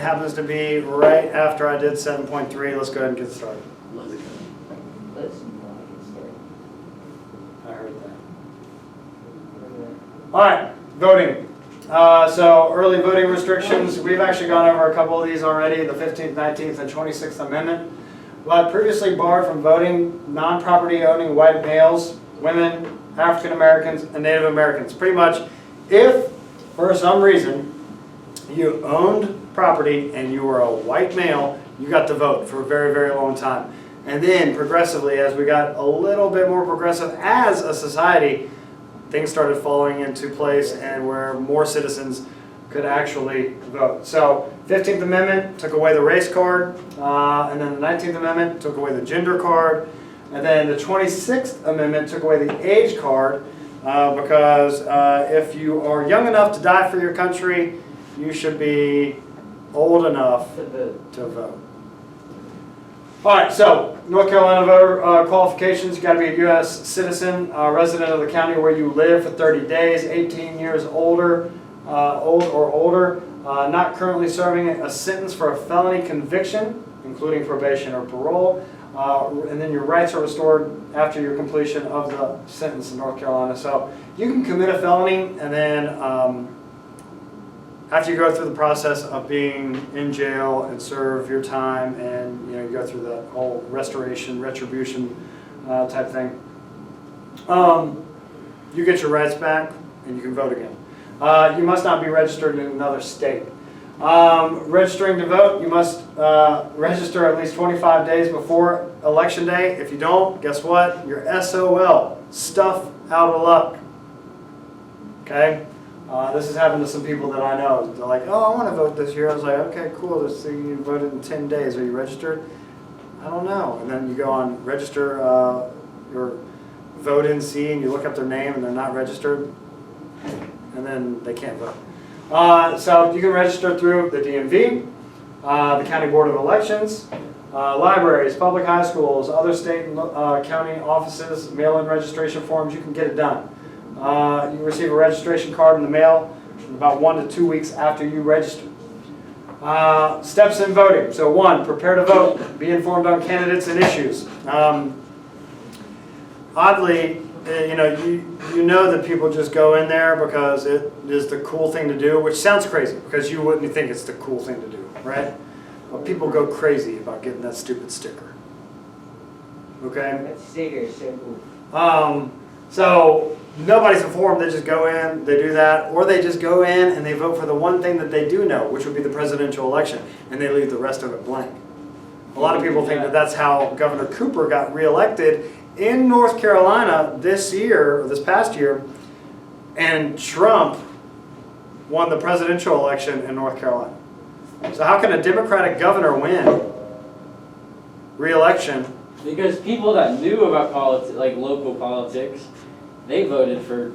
happens to be right after I did 7.3. Let's go ahead and get started. Let's not get started. I heard that. All right, voting. So early voting restrictions, we've actually gone over a couple of these already, the 15th, 19th, and 26th Amendment. But previously barred from voting non-property owning white males, women, African Americans, and Native Americans. Pretty much, if for some reason you owned property and you were a white male, you got to vote for a very, very long time. And then progressively, as we got a little bit more progressive as a society, things started falling into place and where more citizens could actually vote. So 15th Amendment took away the race card, and then the 19th Amendment took away the gender card, and then the 26th Amendment took away the age card because if you are young enough to die for your country, you should be old enough to vote. All right, so North Carolina voter qualifications, you got to be a U.S. citizen, resident of the county where you live for 30 days, 18 years older, old or older, not currently serving a sentence for a felony conviction, including probation or parole, and then your rights are restored after your completion of the sentence in North Carolina. So you can commit a felony and then after you go through the process of being in jail and serve your time and you go through the whole retribution type thing, you get your rights back and you can vote again. You must not be registered in another state. Registering to vote, you must register at least 25 days before election day. If you don't, guess what? You're SOL, stuff out of luck. Okay? This has happened to some people that I know. They're like, oh, I want to vote this year. I was like, okay, cool. This thing you voted in 10 days. Are you registered? I don't know. And then you go on register your vote in C and you look up their name and they're not registered. And then they can't vote. So you can register through the DMV, the County Board of Elections, libraries, public high schools, other state and county offices, mail-in registration forms. You can get it done. You receive a registration card in the mail about 1 to 2 weeks after you register. Steps in voting. So 1, prepare to vote. Be informed on candidates and issues. Oddly, you know that people just go in there because it is the cool thing to do, which sounds crazy because you wouldn't think it's the cool thing to do, right? But people go crazy about getting that stupid sticker. Okay? That sticker is so cool. So nobody's informed, they just go in, they do that, or they just go in and they vote for the one thing that they do know, which would be the presidential election, and they leave the rest of it blank. A lot of people think that that's how Governor Cooper got reelected in North Carolina this year, or this past year, and Trump won the presidential election in North Carolina. So how can a Democratic governor win re-election? Because people that knew about politics, like local politics, they voted for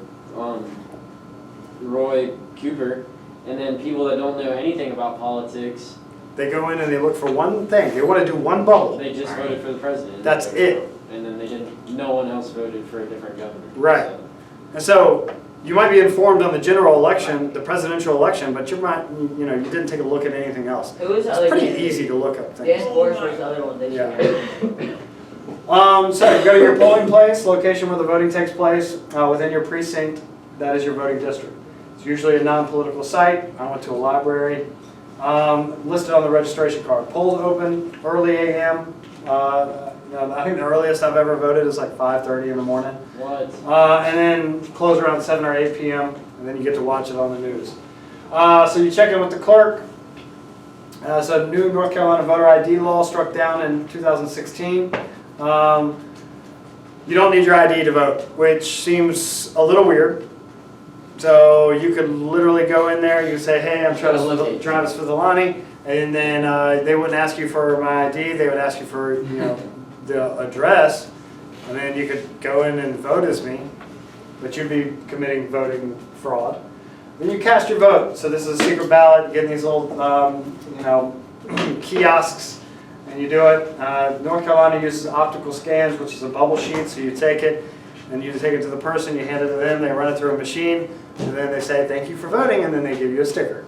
Roy Cooper, and then people that don't know anything about politics, they go in and they look for one thing. They want to do one bubble. they just voted for the president. That's it. And then they didn't. No one else voted for a different governor. Right. So. And so you might be informed on the general election, the presidential election, but you didn't take a look at anything else. Who was the It's other pretty candidate? easy to look up things. Dan Forrest was the other one this year. So you go to your polling place, location where the voting takes place, within your precinct, that is your voting district. It's usually a non-political site. I went to a library. Listed on the registration card. Polls open early a.m. I think the earliest I've ever voted is like 5:30 in the morning. What? And then close around 7 or 8 p.m. and then you get to watch it on the news. So you check in with the clerk. So new North Carolina voter ID law struck down in 2016. You don't need your ID to vote, which seems a little weird. So you could literally go in there, you say, hey, I'm Travis Fithilani, and then they wouldn't ask you for my ID, they would ask you for the address, and then you could go in and vote as me, but you'd be committing voting fraud. Then you cast your vote. So this is a secret ballot, you get in these little kiosks, and you do it. North Carolina uses optical scans, which is a bubble sheet, so you take it, and you take it to the person, you hand it to them, they run it through a machine, and then they say, thank you for voting, and then they give you a sticker.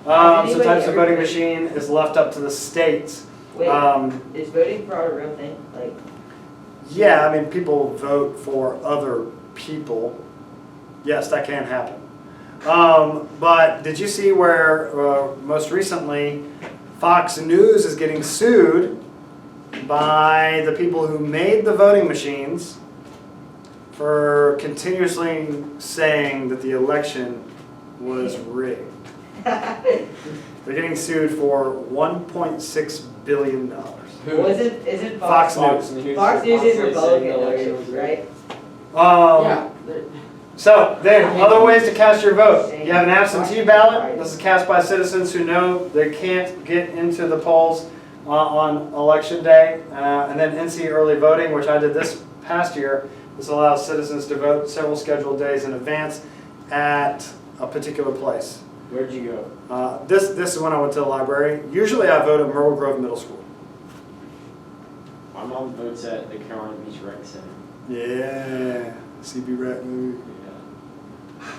Sometimes the voting machine is left up to the states. Wait, is voting fraud a real thing? Like, Yeah, I mean, people vote for other people. Yes, that can happen. But did you see where most recently Fox News is getting sued by the people who made the voting machines for continuously saying that the election was rigged? They're getting sued for $1.6 billion. isn't Fox Fox News. Fox News is Republican, Election. right? Yeah. So then, other ways to cast your vote. You have an absentee ballot. This is cast by citizens who know they can't get into the polls on election day. And then NC early voting, which I did this past year. This allows citizens to vote several scheduled days in advance at a particular place. Where'd you go? This is when I went to the library. Usually I vote at Myrtle Grove Middle School. My mom votes at the Carolina Beach Rec Center. Yeah, CB Rec movie.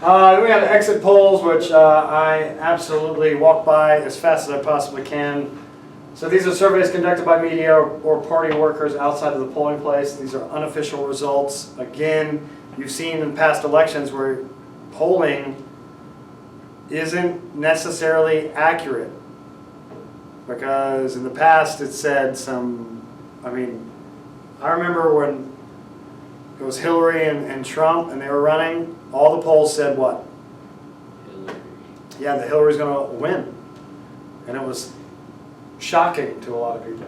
Yeah. Then we have exit polls, which I absolutely walk by as fast as I possibly can. So these are surveys conducted by media or party workers outside of the polling place. These are unofficial results. Again, you've seen in past elections where polling isn't necessarily accurate, because in the past it said I remember when it was Hillary and Trump and they were running, all the polls said what? Hillary. Yeah, that Hillary's going to win. And it was shocking to a lot of people.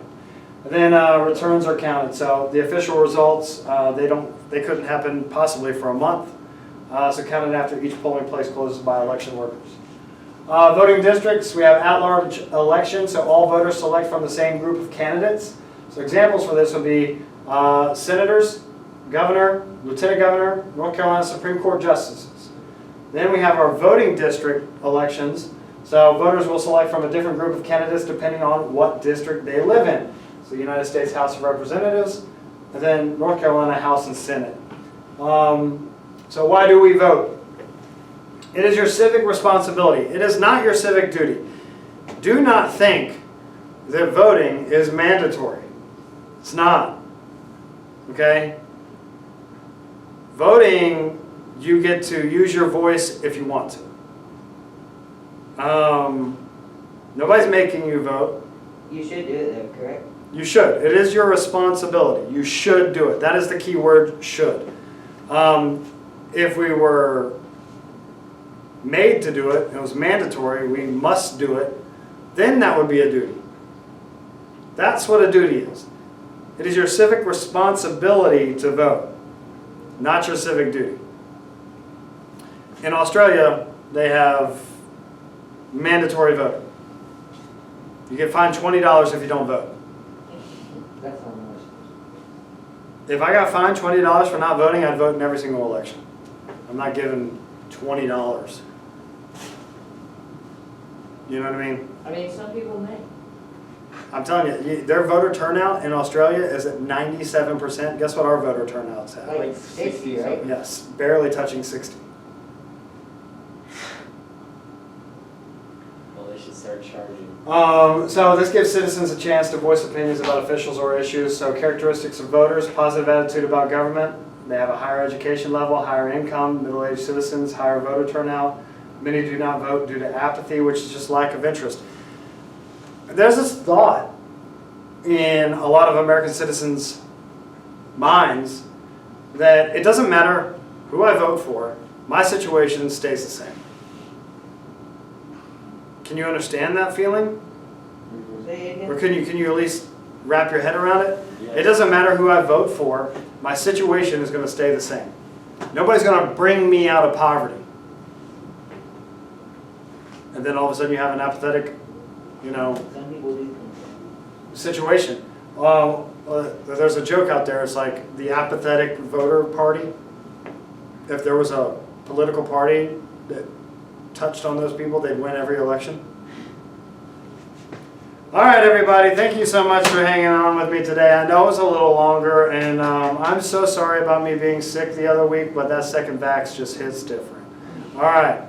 And then returns are counted. So the official results, they couldn't happen possibly for a month. So counted after each polling place closes by election workers. Voting districts, we have at-large elections, so all voters select from the same group of candidates. So examples for this would be senators, governor, lieutenant governor, North Carolina Supreme Court justices. Then we have our voting district elections. So voters will select from a different group of candidates depending on what district they live in. So United States House of Representatives, and then North Carolina House and Senate. So why do we vote? It is your civic responsibility. It is not your civic duty. Do not think that voting is mandatory. It's not. Okay? Voting, you get to use your voice if you want to. Nobody's making you vote. You should do it though, correct? You should. It is your responsibility. You should do it. That is the key word, should. If we were made to do it, it was mandatory, we must do it, then that would be a duty. That's what a duty is. It is your civic responsibility to vote, not your civic duty. In Australia, they have mandatory voting. You get fined $20 if you don't vote. That's how much. If I got fined $20 for not voting, I'd vote in every single election. I'm not giving $20. You know what I mean? I mean, some people may. I'm telling you, their voter turnout in Australia is at 97%. Guess what our voter turnout's at? Like 60, right? Yes, barely touching 60. Well, they should start charging. So this gives citizens a chance to voice opinions about officials or issues. So characteristics of voters: positive attitude about government. They have a higher education level, higher income, middle-aged citizens, higher voter turnout. Many do not vote due to apathy, which is just lack of interest. There's this thought in a lot of American citizens' minds that it doesn't matter who I vote for, my situation stays the same. Can you understand that feeling? Say it Or again. can you at least wrap your head around it? Yeah. It doesn't matter who I vote for, my situation is going to stay the same. Nobody's going to bring me out of poverty. And then all of a sudden you have an apathetic, Some people do think situation. There's a joke out there, it's like the apathetic voter party. If there was a political party that touched on those people, they'd win every election. All right, everybody, thank you so much for hanging on with me today. I know it was a little longer, and I'm so sorry about me being sick the other week, but that second vax just hits different. All right.